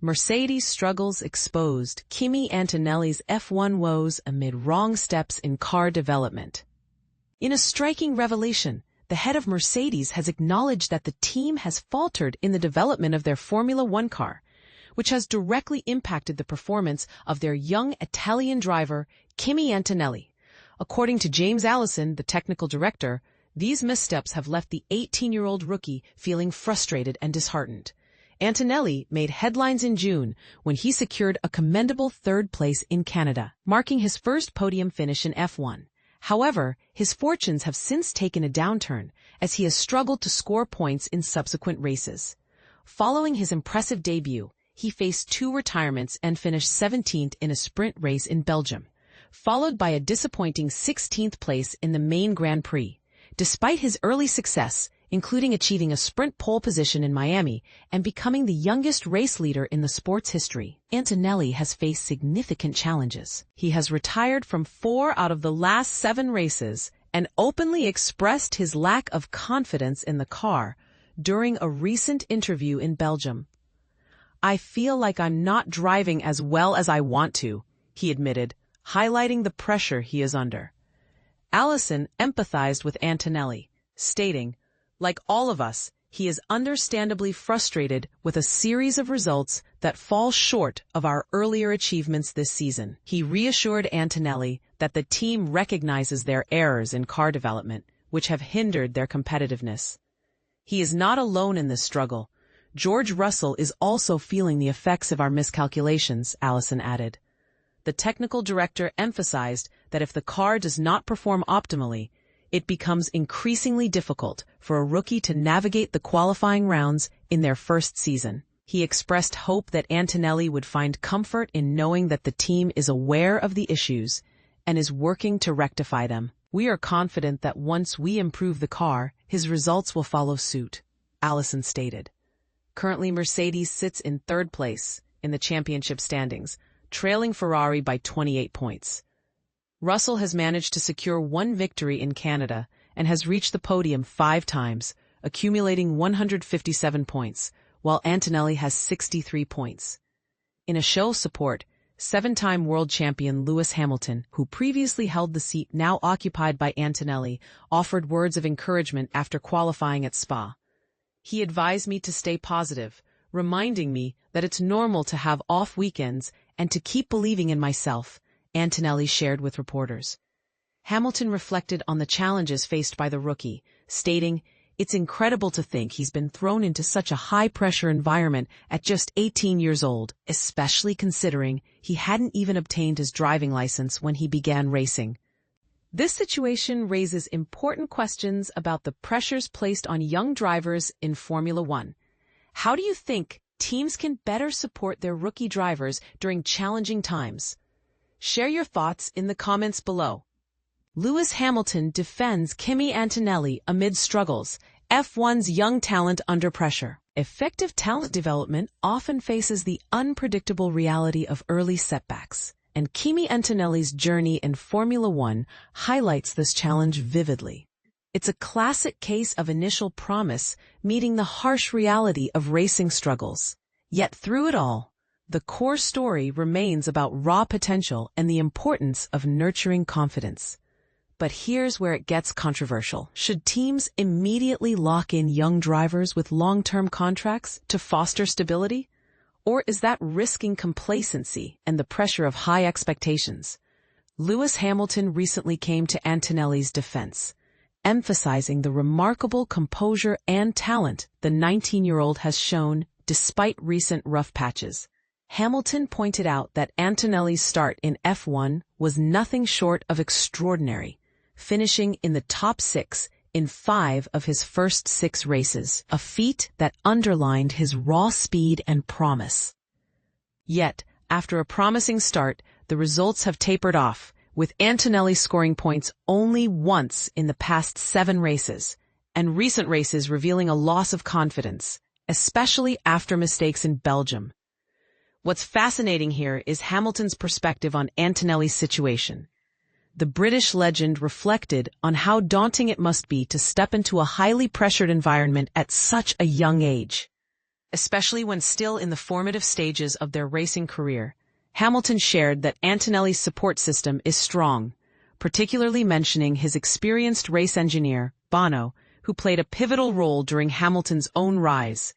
Mercedes struggles exposed, Kimi Antonelli's F1 woes amid wrong steps in car development. In a striking revelation, the head of Mercedes has acknowledged that the team has faltered in the development of their Formula One car, which has directly impacted the performance of their young Italian driver, Kimi Antonelli. According to James Allison, the technical director, these missteps have left the 18-year-old rookie feeling frustrated and disheartened. Antonelli made headlines in June when he secured a commendable third place in Canada, marking his first podium finish in F1. However, his fortunes have since taken a downturn as he has struggled to score points in subsequent races. Following his impressive debut, he faced 2 retirements and finished 17th in a sprint race in Belgium, followed by a disappointing 16th place in the main Grand Prix. Despite his early success, including achieving a sprint pole position in Miami and becoming the youngest race leader in the sport's history, Antonelli has faced significant challenges. He has retired from 4 out of the last 7 races and openly expressed his lack of confidence in the car during a recent interview in Belgium. "I feel like I'm not driving as well as I want to," he admitted, highlighting the pressure he is under. Allison empathized with Antonelli, stating, "Like all of us, he is understandably frustrated with a series of results that fall short of our earlier achievements this season." He reassured Antonelli that the team recognizes their errors in car development, which have hindered their competitiveness. "He is not alone in this struggle. George Russell is also feeling the effects of our miscalculations," Allison added. The technical director emphasized that if the car does not perform optimally, it becomes increasingly difficult for a rookie to navigate the qualifying rounds in their first season. He expressed hope that Antonelli would find comfort in knowing that the team is aware of the issues and is working to rectify them. "We are confident that once we improve the car, his results will follow suit," Allison stated. Currently, Mercedes sits in 3rd place in the championship standings, trailing Ferrari by 28 points. Russell has managed to secure 1 victory in Canada and has reached the podium 5 times, accumulating 157 points, while Antonelli has 63 points. In a show of support, 7-time world champion Lewis Hamilton, who previously held the seat now occupied by Antonelli, offered words of encouragement after qualifying at Spa. "He advised me to stay positive, reminding me that it's normal to have off weekends and to keep believing in myself," Antonelli shared with reporters. Hamilton reflected on the challenges faced by the rookie, stating, "It's incredible to think he's been thrown into such a high-pressure environment at just 18 years old, especially considering he hadn't even obtained his driving license when he began racing." This situation raises important questions about the pressures placed on young drivers in Formula One. How do you think teams can better support their rookie drivers during challenging times? Share your thoughts in the comments below. Lewis Hamilton defends Kimi Antonelli amid struggles, F1's young talent under pressure. Effective talent development often faces the unpredictable reality of early setbacks, and Kimi Antonelli's journey in Formula One highlights this challenge vividly. It's a classic case of initial promise meeting the harsh reality of racing struggles. Yet through it all, the core story remains about raw potential and the importance of nurturing confidence. But here's where it gets controversial. Should teams immediately lock in young drivers with long-term contracts to foster stability? Or is that risking complacency and the pressure of high expectations? Lewis Hamilton recently came to Antonelli's defense, emphasizing the remarkable composure and talent the 19-year-old has shown despite recent rough patches. Hamilton pointed out that Antonelli's start in F1 was nothing short of extraordinary, finishing in the top 6 in 5 of his first 6 races, a feat that underlined his raw speed and promise. Yet, after a promising start, the results have tapered off, with Antonelli scoring points only once in the past 7 races, and recent races revealing a loss of confidence, especially after mistakes in Belgium. What's fascinating here is Hamilton's perspective on Antonelli's situation. The British legend reflected on how daunting it must be to step into a highly pressured environment at such a young age. especially when still in the formative stages of their racing career. Hamilton shared that Antonelli's support system is strong, particularly mentioning his experienced race engineer, Bono, who played a pivotal role during Hamilton's own rise.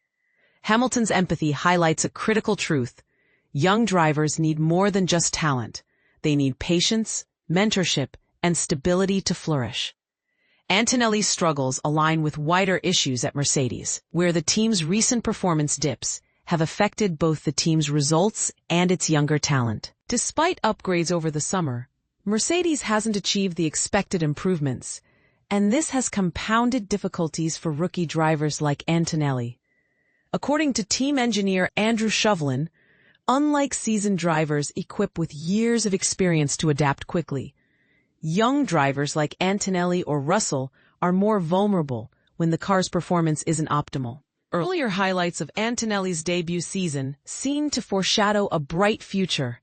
Hamilton's empathy highlights a critical truth. Young drivers need more than just talent. They need patience, mentorship, and stability to flourish. Antonelli's struggles align with wider issues at Mercedes, where the team's recent performance dips have affected both the team's results and its younger talent. Despite upgrades over the summer, Mercedes hasn't achieved the expected improvements, and this has compounded difficulties for rookie drivers like Antonelli. According to team engineer Andrew Chauvelin, unlike seasoned drivers equipped with years of experience to adapt quickly, young drivers like Antonelli or Russell are more vulnerable when the car's performance isn't optimal. Earlier highlights of Antonelli's debut season seem to foreshadow a bright future.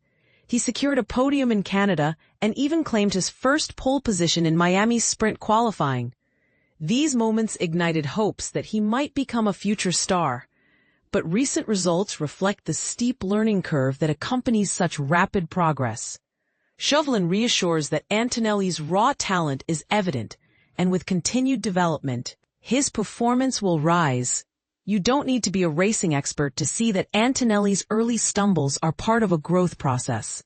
He secured a podium in Canada and even claimed his first pole position in Miami's sprint qualifying. These moments ignited hopes that he might become a future star. But recent results reflect the steep learning curve that accompanies such rapid progress. Chauvelin reassures that Antonelli's raw talent is evident, and with continued development, his performance will rise. You don't need to be a racing expert to see that Antonelli's early stumbles are part of a growth process.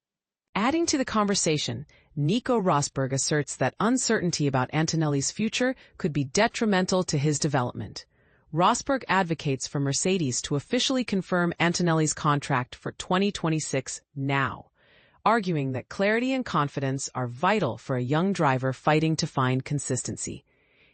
Adding to the conversation, Nico Rosberg asserts that uncertainty about Antonelli's future could be detrimental to his development. Rosberg advocates for Mercedes to officially confirm Antonelli's contract for 2026 now, arguing that clarity and confidence are vital for a young driver fighting to find consistency.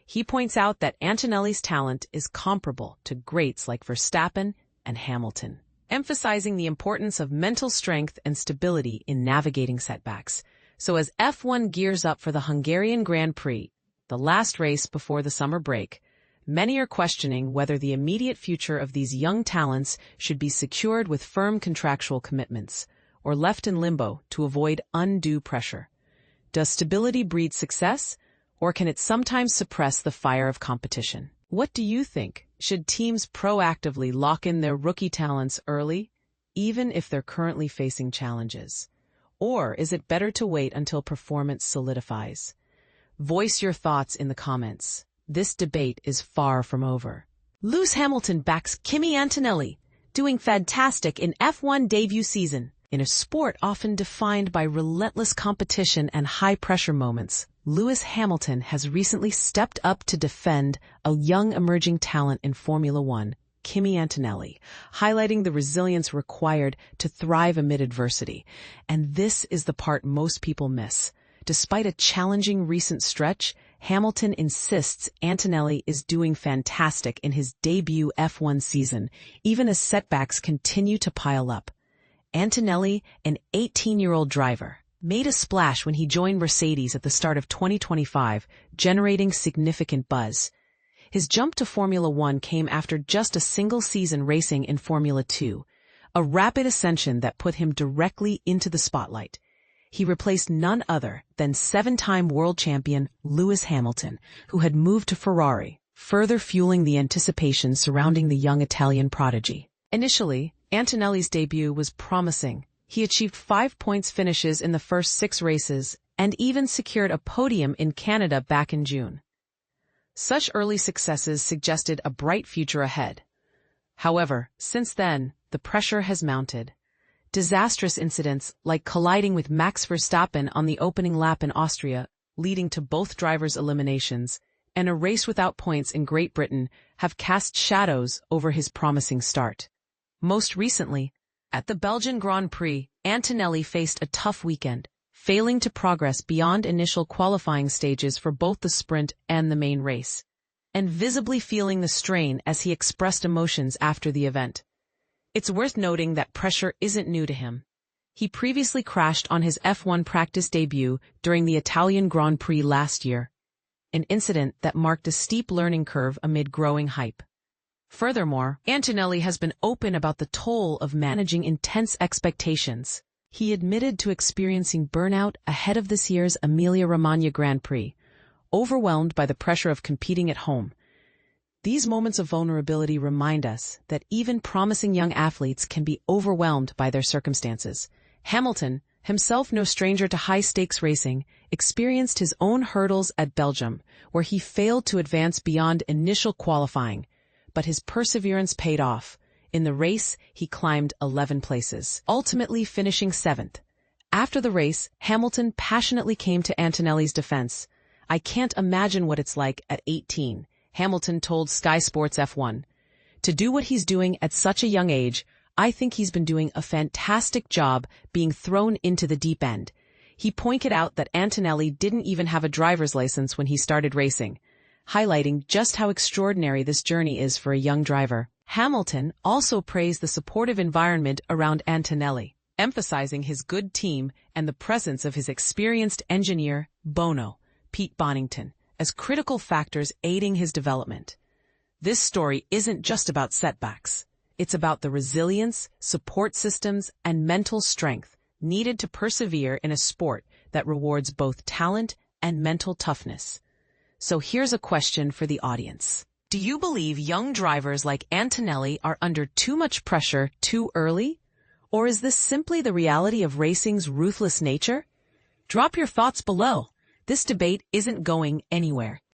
He points out that Antonelli's talent is comparable to greats like Verstappen and Hamilton, emphasizing the importance of mental strength and stability in navigating setbacks. So as F1 gears up for the Hungarian Grand Prix, the last race before the summer break, many are questioning whether the immediate future of these young talents should be secured with firm contractual commitments or left in limbo to avoid undue pressure. Does stability breed success, or can it sometimes suppress the fire of competition? What do you think? Should teams proactively lock in their rookie talents early, even if they're currently facing challenges? Or is it better to wait until performance solidifies? Voice your thoughts in the comments. This debate is far from over. Lewis Hamilton backs Kimi Antonelli, doing fantastic in F1 debut season. In a sport often defined by relentless competition and high-pressure moments, Lewis Hamilton has recently stepped up to defend a young emerging talent in Formula One, Kimi Antonelli, highlighting the resilience required to thrive amid adversity. And this is the part most people miss. Despite a challenging recent stretch, Hamilton insists Antonelli is doing fantastic in his debut F1 season, even as setbacks continue to pile up. Antonelli, an 18-year-old driver, made a splash when he joined Mercedes at the start of 2025, generating significant buzz. His jump to Formula One came after just a single season racing in Formula Two, a rapid ascension that put him directly into the spotlight. He replaced none other than seven-time world champion Lewis Hamilton, who had moved to Ferrari, further fueling the anticipation surrounding the young Italian prodigy. Initially, Antonelli's debut was promising. He achieved 5 points finishes in the first 6 races and even secured a podium in Canada back in June. Such early successes suggested a bright future ahead. However, since then, the pressure has mounted. Disastrous incidents like colliding with Max Verstappen on the opening lap in Austria, leading to both drivers' eliminations, and a race without points in Great Britain have cast shadows over his promising start. Most recently, at the Belgian Grand Prix, Antonelli faced a tough weekend, failing to progress beyond initial qualifying stages for both the sprint and the main race, and visibly feeling the strain as he expressed emotions after the event. It's worth noting that pressure isn't new to him. He previously crashed on his F1 practice debut during the Italian Grand Prix last year, an incident that marked a steep learning curve amid growing hype. Furthermore, Antonelli has been open about the toll of managing intense expectations. He admitted to experiencing burnout ahead of this year's Emilia-Romagna Grand Prix, overwhelmed by the pressure of competing at home. These moments of vulnerability remind us that even promising young athletes can be overwhelmed by their circumstances. Hamilton, himself no stranger to high-stakes racing, experienced his own hurdles at Belgium, where he failed to advance beyond initial qualifying. But his perseverance paid off. In the race, he climbed 11 places, ultimately finishing 7th. After the race, Hamilton passionately came to Antonelli's defense. "I can't imagine what it's like at 18, Hamilton told Sky Sports F1. "To do what he's doing at such a young age, I think he's been doing a fantastic job being thrown into the deep end." He pointed out that Antonelli didn't even have a driver's license when he started racing, highlighting just how extraordinary this journey is for a young driver. Hamilton also praised the supportive environment around Antonelli, emphasizing his good team and the presence of his experienced engineer, Pete Bonington, as critical factors aiding his development. This story isn't just about setbacks. It's about the resilience, support systems, and mental strength needed to persevere in a sport that rewards both talent and mental toughness. So here's a question for the audience. Do you believe young drivers like Antonelli are under too much pressure too early? Or is this simply the reality of racing's ruthless nature? Drop your thoughts below. This debate isn't going anywhere.